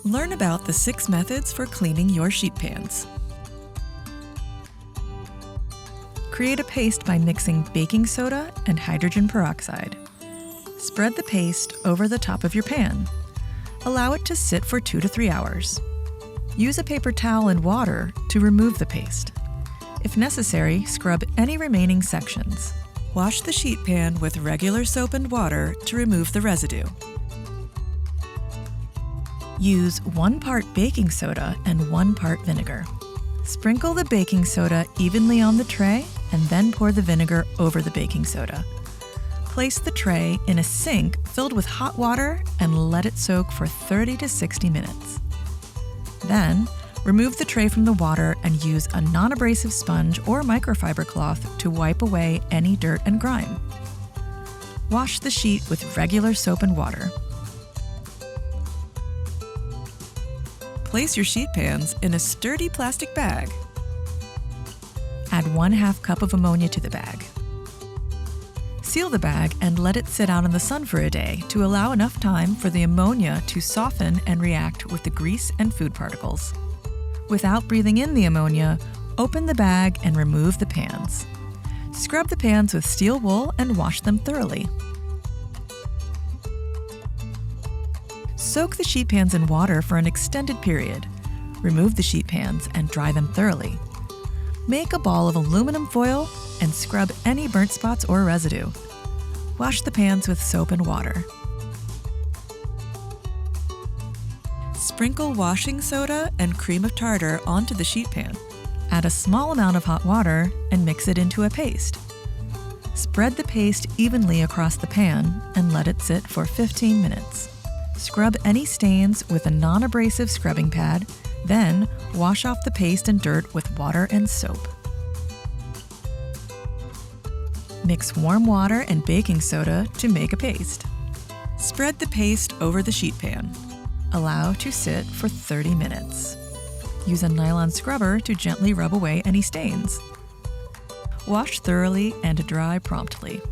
Learn about the 6 methods for cleaning your sheet pans. Create a paste by mixing baking soda and hydrogen peroxide. Spread the paste over the top of your pan. Allow it to sit for 2 to 3 hours. Use a paper towel and water to remove the paste. If necessary, scrub any remaining sections. Wash the sheet pan with regular soap and water to remove the residue. Use 1 part baking soda and 1 part vinegar. Sprinkle the baking soda evenly on the tray and then pour the vinegar over the baking soda. Place the tray in a sink filled with hot water and let it soak for 30 to 60 minutes. Then, remove the tray from the water and use a non-abrasive sponge or microfiber cloth to wipe away any dirt and grime. Wash the sheet with regular soap and water. Place your sheet pans in a sturdy plastic bag. Add 1/2 cup of ammonia to the bag. Seal the bag and let it sit out in the sun for a day to allow enough time for the ammonia to soften and react with the grease and food particles. Without breathing in the ammonia, open the bag and remove the pans. Scrub the pans with steel wool and wash them thoroughly. Soak the sheet pans in water for an extended period. Remove the sheet pans and dry them thoroughly. Make a ball of aluminum foil and scrub any burnt spots or residue. Wash the pans with soap and water. Sprinkle washing soda and cream of tartar onto the sheet pan. Add a small amount of hot water and mix it into a paste. Spread the paste evenly across the pan and let it sit for 15 minutes. Scrub any stains with a non-abrasive scrubbing pad, then wash off the paste and dirt with water and soap. Mix warm water and baking soda to make a paste. Spread the paste over the sheet pan. Allow to sit for 30 minutes. Use a nylon scrubber to gently rub away any stains. Wash thoroughly and dry promptly.